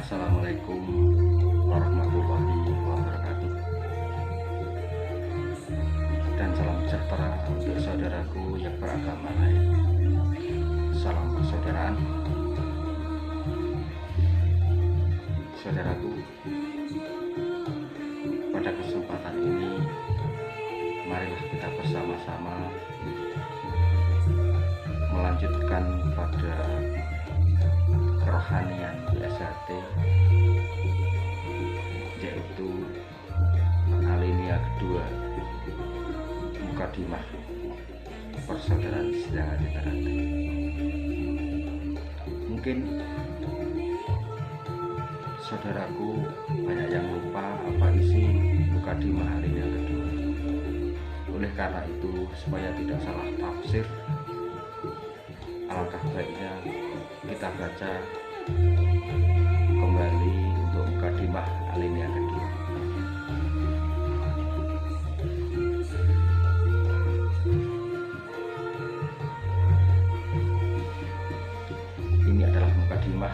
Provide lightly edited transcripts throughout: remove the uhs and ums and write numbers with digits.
Assalamualaikum warahmatullahi wabarakatuh. Dan salam sejahtera untuk saudaraku yang beragama lain. Salam persaudaraan. Saudaraku, pada kesempatan ini marilah kita bersama-sama melanjutkan pada kerohanian BSHT, yaitu alinea kedua Mukadimah Persaudaraan Sedang Hati Teratai. Mungkin saudaraku banyak yang lupa apa isi Mukadimah alinea kedua. Oleh karena itu, supaya tidak salah tafsir, alangkah baiknya kita baca kembali untuk Mukadimah alinea kedua. Ini adalah Mukadimah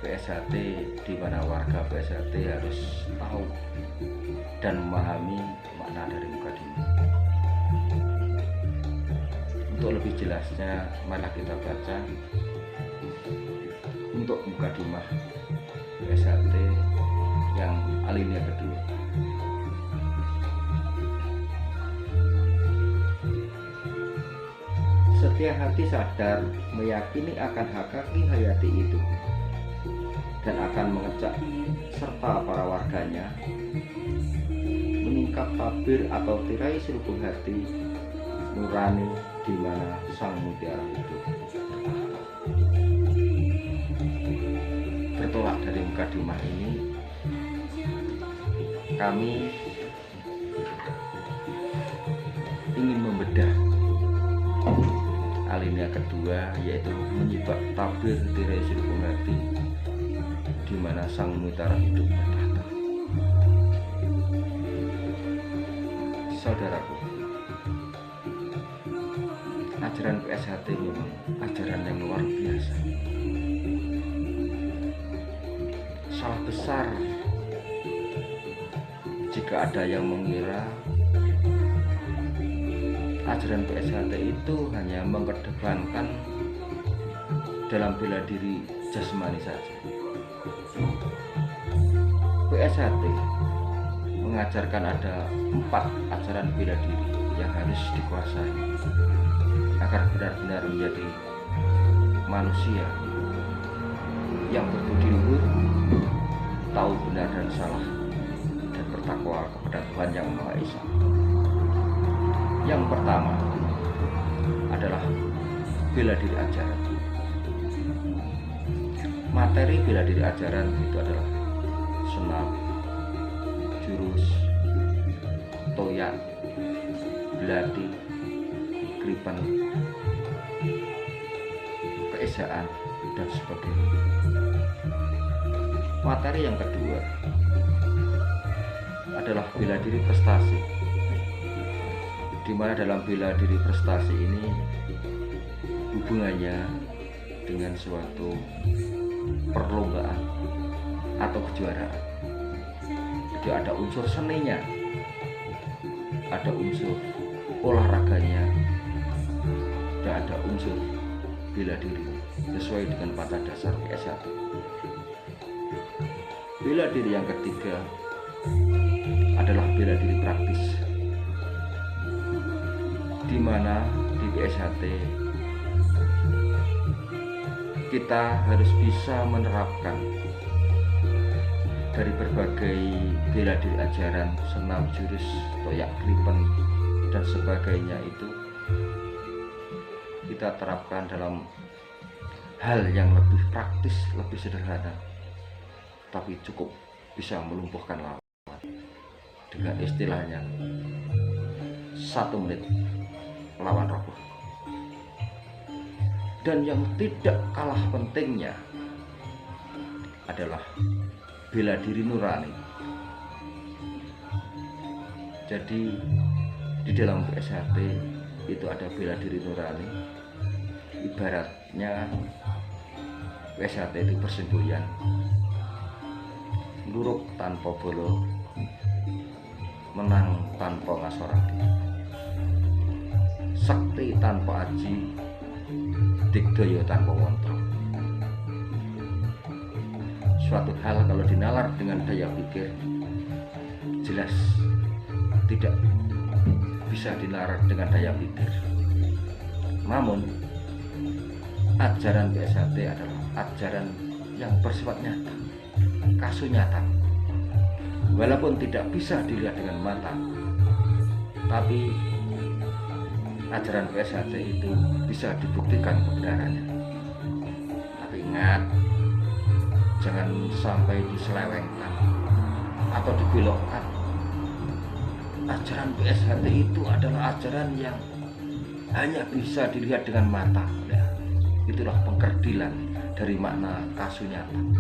BSHT, di mana warga BSHT harus tahu dan memahami makna dari Mukadimah. Untuk lebih jelasnya, marilah kita baca untuk Mukadimah BSHT yang alinea kedua. Setiap hati sadar meyakini akan hakiki hayati itu dan akan mengejak serta para warganya meningkat tabir atau tirai selubung hati nurani di mana sang mutiara hidup. Bertolak dari Mukadimah ini, kami ingin membedah alinea kedua, yaitu menyibak tabir tirai selubung hati di mana sang mutiara hidup bertahta. Saudaraku, ajaran BSHT memang ajaran yang luar biasa. Salah besar jika ada yang mengira ajaran BSHT itu hanya mengedepankan dalam bela diri jasmani saja. BSHT mengajarkan ada 4 ajaran bela diri yang harus dikuasai agar benar-benar menjadi manusia yang berbudi luhur, tahu benar dan salah, dan bertakwa kepada Tuhan Yang Maha Esa. Yang pertama adalah bela diri ajaran. Materi bela diri ajaran itu adalah senam, jurus, toyak, belati, kripen, keesaan, dan sebagainya. Materi yang kedua adalah bela diri prestasi, di mana dalam bela diri prestasi ini hubungannya dengan suatu perlombaan atau kejuaraan. Jadi ada unsur seninya, ada unsur olahraganya, dan ada unsur bela diri sesuai dengan pada dasar BSHT. Bela diri yang ketiga adalah bela diri praktis, di mana di BSHT kita harus bisa menerapkan dari berbagai bela diri ajaran, senam, jurus, toyak, kripen, dan sebagainya itu kita terapkan dalam hal yang lebih praktis, lebih sederhana, tapi cukup bisa melumpuhkan lawan. Dengan istilahnya 1 menit lawan roboh. Dan yang tidak kalah pentingnya adalah bela diri nurani. Jadi di dalam BSHT itu ada bela diri nurani, ibaratnya PSHT itu bersemboyan, luruk tanpa bolo, menang tanpa ngasorake, sakti tanpa aji, digdaya tanpa wonten. Suatu hal kalau dinalar dengan daya pikir, jelas tidak bisa dinalar dengan daya pikir. Namun ajaran PSHT adalah ajaran yang bersifat nyata, kasunyatan. Walaupun tidak bisa dilihat dengan mata, tapi ajaran PSHT itu bisa dibuktikan kebenarannya. Tapi ingat, jangan sampai diselewengkan atau dibelokkan. Ajaran PSHT itu adalah ajaran yang hanya bisa dilihat dengan mata. Ya, itulah pengkerdilan dari makna kasunyatan.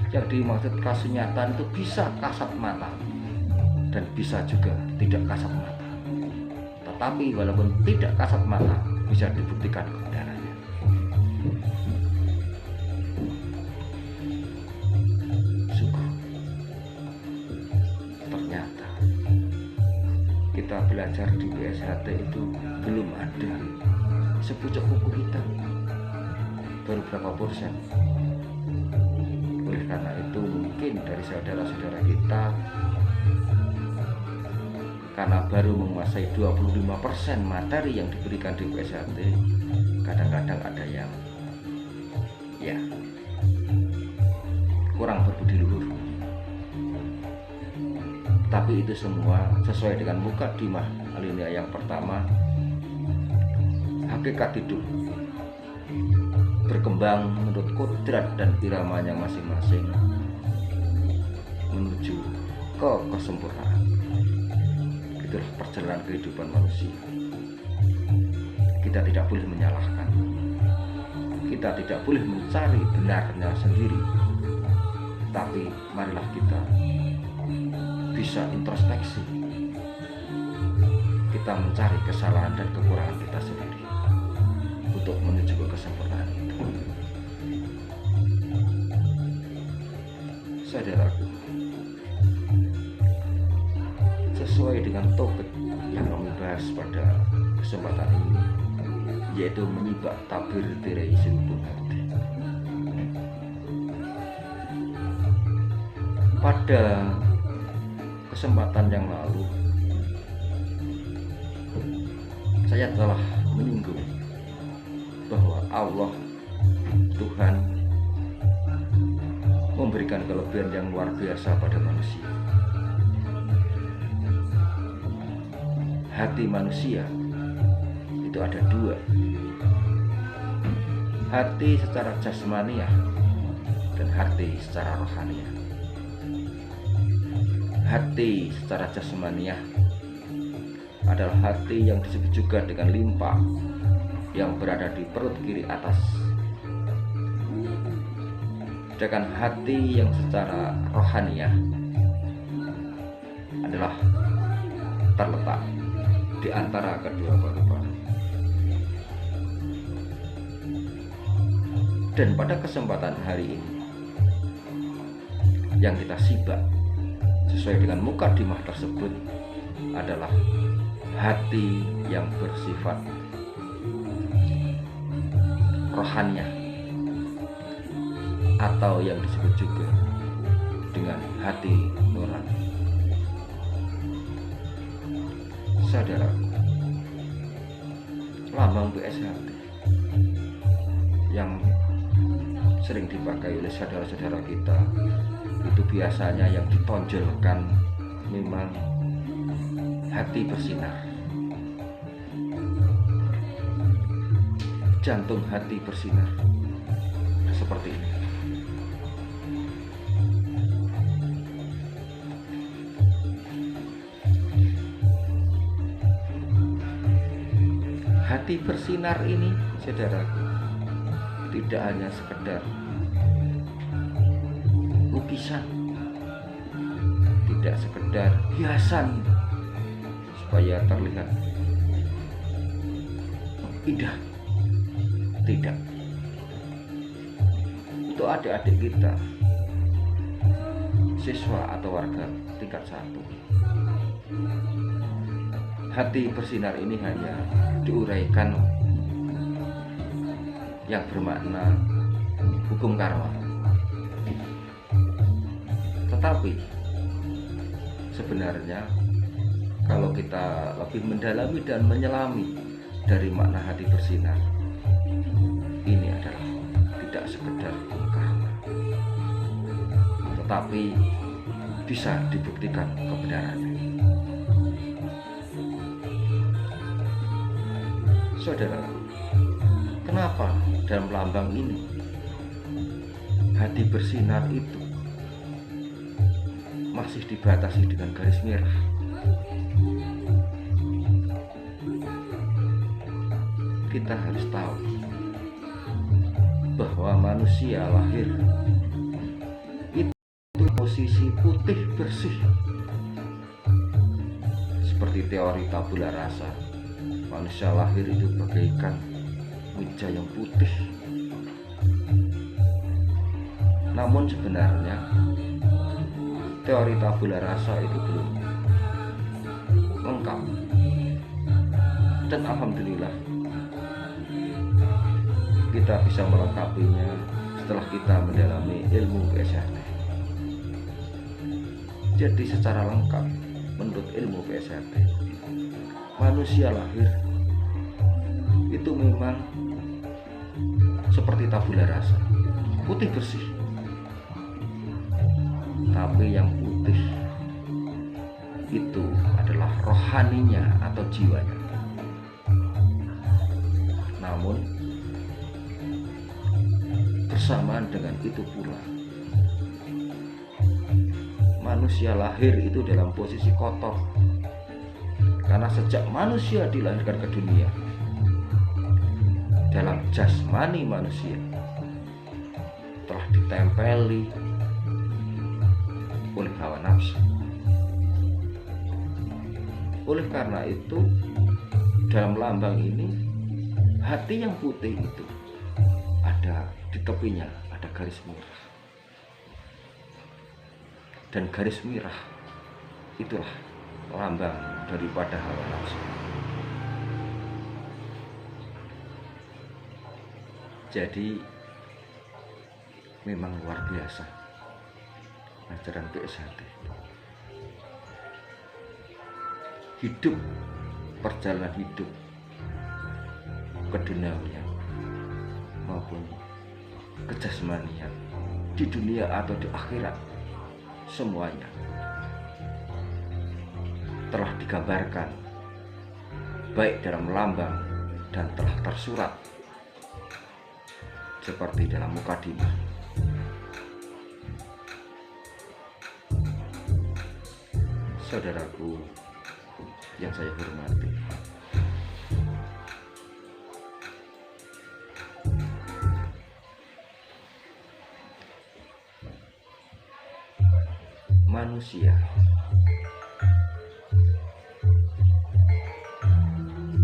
Yang dimaksud kasunyatan itu bisa kasat mata dan bisa juga tidak kasat mata. Tetapi walaupun tidak kasat mata, bisa dibuktikan kebenarannya. Sungguh, ternyata kita belajar di PSHT itu belum ada sepucuk buku hitam, baru berapa persen. Oleh karena itu mungkin dari saudara-saudara kita, karena baru menguasai 25% materi yang diberikan di PSHT, kadang-kadang ada yang ya kurang berbudi luhur. Tapi itu semua sesuai dengan mukadimah alinea yang pertama. Hakikat hidup berkembang menurut kodrat dan iramanya masing-masing menuju ke kesempurnaan. Itulah perjalanan kehidupan manusia. Kita tidak boleh menyalahkan, kita tidak boleh mencari benarnya sendiri, tapi marilah kita bisa introspeksi, kita mencari kesalahan dan kekurangan kita sendiri untuk menuju ke kesempurnaan itu. Saudaraku, sesuai dengan topik yang kami bahas pada kesempatan ini, yaitu menyibak tabir tirai serubung hati. Pada kesempatan yang lalu, saya telah menyinggung bahwa Allah, Tuhan, memberikan kelebihan yang luar biasa pada manusia. Hati manusia itu ada dua, hati secara jasmaniah dan hati secara rohaniah. Hati secara jasmaniah adalah hati yang disebut juga dengan limpa, yang berada di perut kiri atas. Sedangkan hati yang secara rohaniah adalah terletak di antara kedua paru-paru. Dan pada kesempatan hari ini yang kita simak sesuai dengan mukadimah tersebut adalah hati yang bersifat rohaniah, atau yang disebut juga dengan hati nurani. Saudaraku, lambang PSHT yang sering dipakai oleh saudara-saudara kita itu biasanya yang ditonjolkan memang hati bersinar, jantung hati bersinar, seperti ini. Hati bersinar ini, saudaraku, tidak hanya sekedar lukisan, tidak sekedar hiasan supaya terlihat indah, tidak. untuk adik-adik kita, siswa atau warga tingkat 1. Hati bersinar ini hanya diuraikan yang bermakna hukum karma. Tetapi sebenarnya kalau kita lebih mendalami dan menyelami dari makna hati bersinar, ini adalah tidak sekedar hukum karma, tetapi bisa dibuktikan kebenarannya. Saudara, kenapa dalam lambang ini hati bersinar itu masih dibatasi dengan garis merah? Kita harus tahu bahwa manusia lahir itu posisi putih bersih, seperti teori tabula rasa. Manusia lahir itu bagaikan meja yang putih. Namun sebenarnya teori tabula rasa itu belum lengkap. Dan alhamdulillah kita bisa melengkapinya setelah kita mendalami ilmu PSHT. Jadi secara lengkap menurut ilmu PSHT, manusia lahir itu memang seperti tabula rasa, putih bersih. Tapi yang putih itu adalah rohaninya atau jiwanya. Namun bersamaan dengan itu pula, manusia lahir itu dalam posisi kotor. Karena sejak manusia dilahirkan ke dunia, dalam jasmani manusia telah ditempeli oleh hawa nafsu. Oleh karena itu, dalam lambang ini, hati yang putih itu ada di tepinya, ada garis merah. Dan garis merah itulah lambang daripada hawa nafsu. Jadi memang luar biasa ajaran PSHT. Hidup, perjalanan hidup keduniawian maupun kejasmanian, di dunia atau di akhirat, semuanya telah digambarkan baik dalam lambang dan telah tersurat seperti dalam mukadimah. Saudaraku yang saya hormati, manusia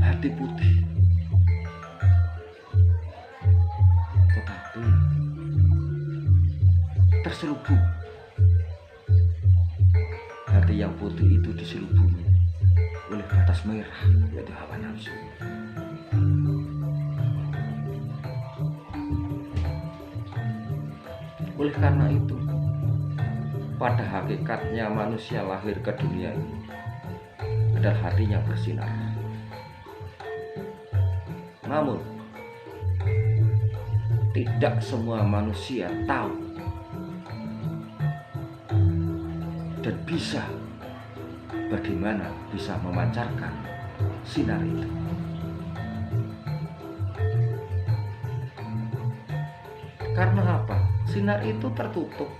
hati putih, tetapi terselubung. Hati yang putih itu diselubungi oleh batas merah, yaitu hawa nafsu. Oleh karena itu, pada hakikatnya manusia lahir ke dunia ini adalah hati yang bersinar. Namun tidak semua manusia tahu dan bisa bagaimana bisa memancarkan sinar itu. Karena apa? Sinar itu tertutup,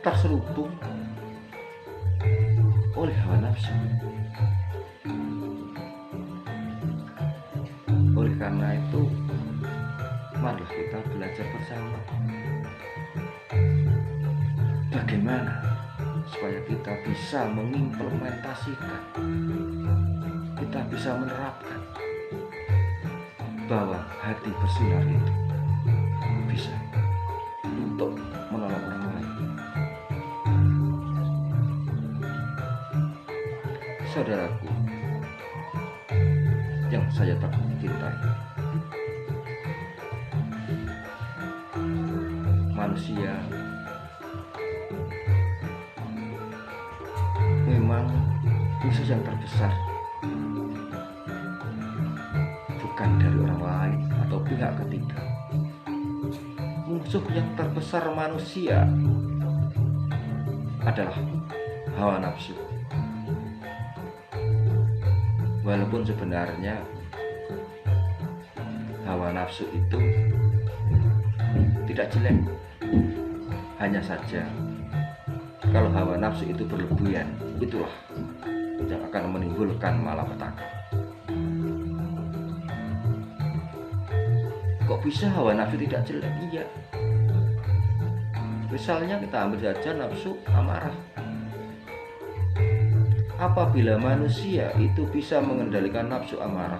terselubung oleh hawa nafsu. Oleh karena itu, marilah kita belajar bersama bagaimana supaya kita bisa mengimplementasikan, kita bisa menerapkan bahwa hati bersinar itu bisa untuk menolong orang lain. Saudaraku yang saya tak cintai, manusia memang musuh yang terbesar bukan dari orang lain atau pihak ketiga. Musuh yang terbesar manusia adalah hawa nafsu. Walaupun sebenarnya hawa nafsu itu tidak jelek, hanya saja kalau hawa nafsu itu berlebihan, itulah yang akan menimbulkan malapetaka. Kok bisa hawa nafsu tidak jelek? Iya, misalnya kita ambil saja nafsu amarah. Apabila manusia itu bisa mengendalikan nafsu amarah,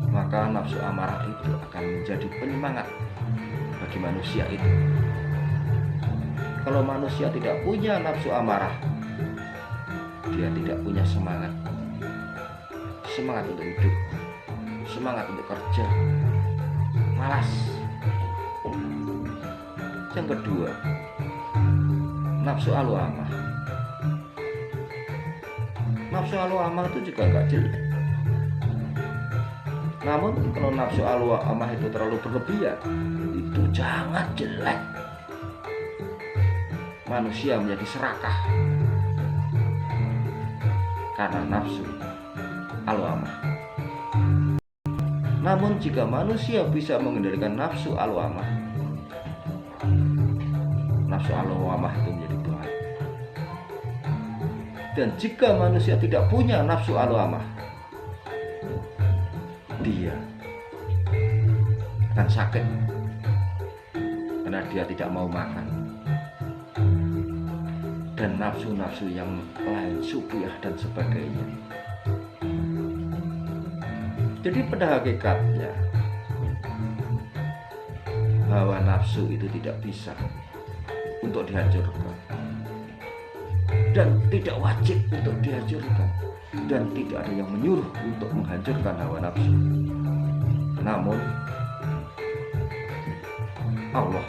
maka nafsu amarah itu akan menjadi penyemangat bagi manusia itu. Kalau manusia tidak punya nafsu amarah, dia tidak punya semangat untuk hidup, semangat untuk kerja, malas. Yang kedua, nafsu al-amah. Nafsu al-amah itu juga gak jelek. Namun kalau nafsu al-amah itu terlalu berlebihan, itu sangat jelek. Manusia menjadi serakah karena nafsu al-amah. Namun jika manusia bisa mengendalikan nafsu al-amah, nafsu al-amah itu menjadi baik. Dan jika manusia tidak punya nafsu al-amah, dia akan sakit karena dia tidak mau makan, dan nafsu-nafsu yang lain, supiah dan sebagainya. Jadi pada hakikatnya hawa nafsu itu tidak bisa untuk dihancurkan, dan tidak wajib untuk dihancurkan, dan tidak ada yang menyuruh untuk menghancurkan hawa nafsu. Namun Allah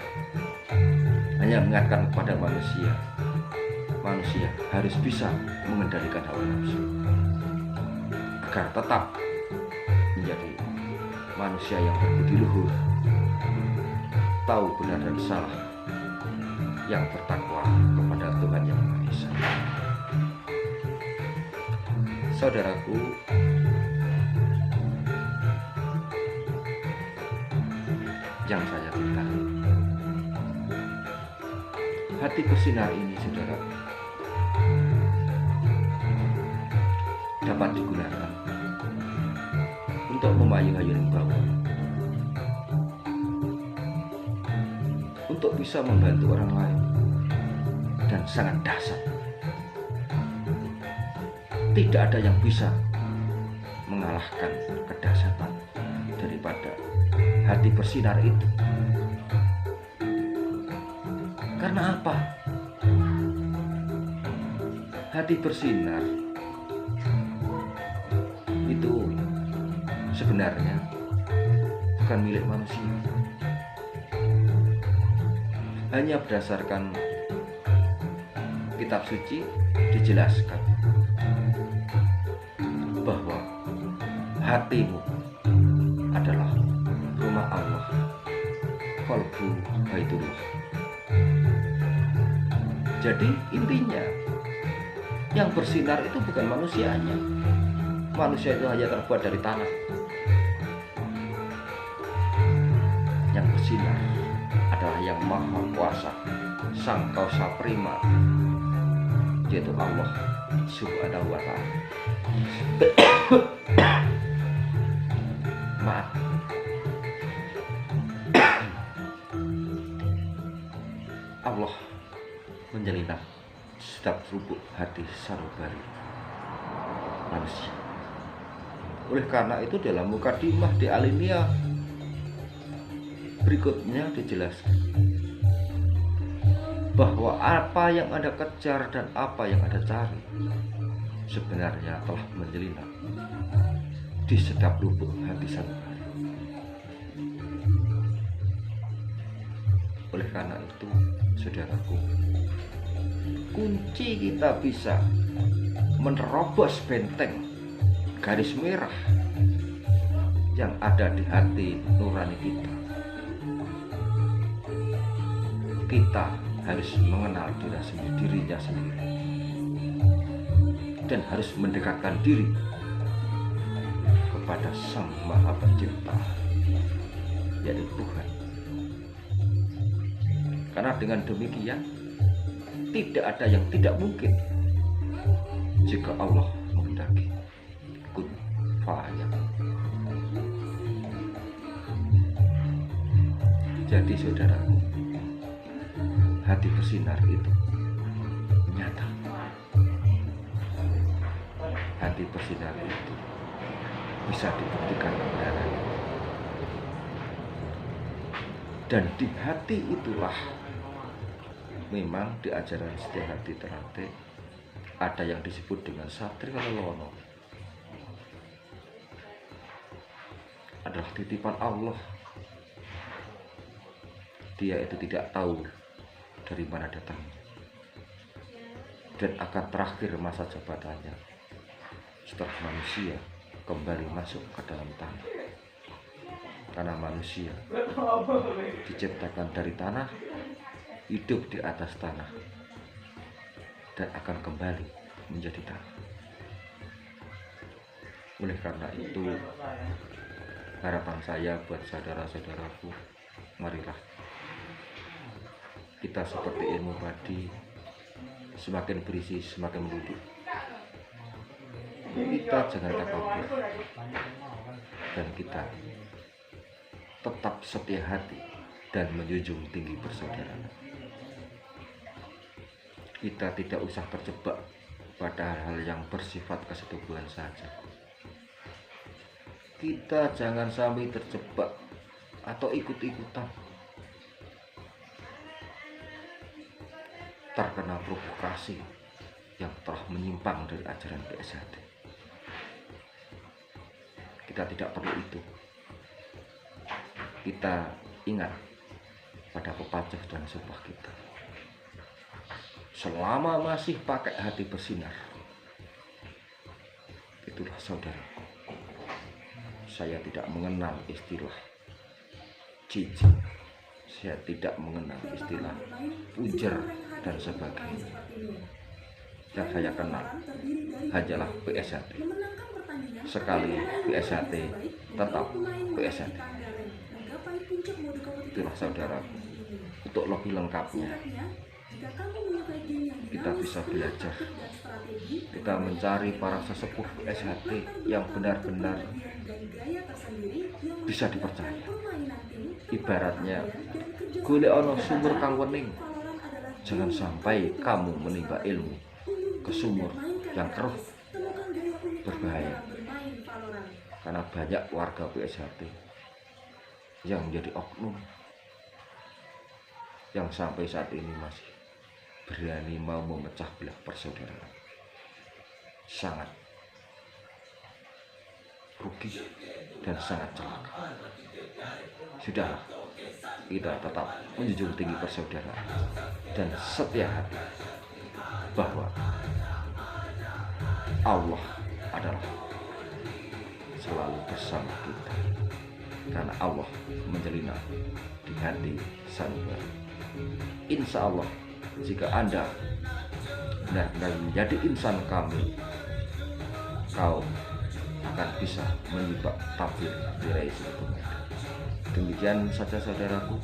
hanya mengingatkan kepada manusia harus bisa mengendalikan hawa nafsu agar tetap menjadi manusia yang berbudi luhur, tahu benar dan salah, yang bertakwa kepada Tuhan Yang Maha Esa. Saudaraku, yang saya cintai, hati bersinar ini, saudara, dapat digunakan untuk memayu-ayun bawah, untuk bisa membantu orang lain, dan sangat dahsyat. Tidak ada yang bisa mengalahkan kedahsyatan daripada hati bersinar itu. Karena apa? Hati bersinar itu sebenarnya bukan milik manusia. Hanya berdasarkan kitab suci dijelaskan bahwa hatimu adalah rumah Allah, qalbu baitullah. Jadi intinya yang bersinar itu bukan manusianya. Manusia itu hanya terbuat dari tanah. Yang bersinar adalah yang maha kuasa, sang kausa prima, yaitu Allah Subhanahu wa ta'ala. Maaf, Allah menyelinap setiap lubuk hati sanubari manusia. Oleh karena itu dalam mukadimah di Alinea berikutnya dijelaskan bahwa apa yang Anda kejar dan apa yang Anda cari sebenarnya telah menyelinap di setiap lubuk hati sanubari. Oleh karena itu, saudaraku, kunci kita bisa menerobos benteng garis merah yang ada di hati nurani kita. Kita harus mengenal dirinya sendiri dan harus mendekatkan diri kepada Sang Maha Pencipta, yaitu Tuhan. Karena dengan demikian tidak ada yang tidak mungkin jika Allah menghendaki. Kun fayakun. Jadi saudaraku, hati bersinar itu nyata. Hati bersinar itu bisa dibuktikan kebenarannya. Dan di hati itulah memang di ajaran Setia Hati Ternate ada yang disebut dengan Satria Lelono. Adalah titipan Allah. Dia itu tidak tahu dari mana datangnya dan akan terakhir masa jabatannya setelah manusia kembali masuk ke dalam tanah. Karena manusia diciptakan dari tanah, hidup di atas tanah, dan akan kembali menjadi tanah. Oleh karena itu, harapan saya buat saudara-saudaraku, marilah kita seperti ilmu padi, semakin berisi semakin menduduk. Kita jangan takabur dan kita tetap setia hati dan menjunjung tinggi persaudaraan. Kita tidak usah terjebak pada hal-hal yang bersifat kesetubuhan saja. Kita jangan sampai terjebak atau ikut-ikutan terkena provokasi yang telah menyimpang dari ajaran PSHT. Kita tidak perlu itu. Kita ingat pada pepatah dan sumpah kita. Selama masih pakai hati bersinar, itulah saudaraku. Saya tidak mengenal istilah cici. Saya tidak mengenal istilah pujer dan sebagainya. Yang saya kenal hanyalah PSHT. Sekali PSHT, tetap PSHT. Itulah saudaraku. Untuk lebih lengkapnya, kita bisa belajar. Kita mencari para sesepuh PSHT yang benar-benar bisa dipercaya. Ibaratnya golek ana sumur kang wening. Jangan sampai kamu menimba ilmu ke sumur yang keruh, berbahaya. Karena banyak warga PSHT yang menjadi oknum, yang sampai saat ini masih berani mau memecah belah persaudaraan. Sangat rugi dan sangat celaka. Sudahlah, kita tetap menjunjung tinggi persaudaraan dan setia hati bahwa Allah adalah selalu bersama kita, karena Allah menyelinap di hati sanubari. Insya Allah, jika Anda benar-benar menjadi insan kami, kau akan bisa menyibak tabir di raisi Tuhan. Demikian saja saudaraku.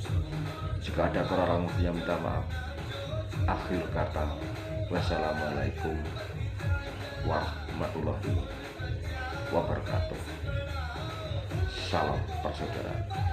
Jika ada kurang lebihnya minta maaf. Akhir kata, wassalamualaikum warahmatullahi wabarakatuh. Salam persaudaraan.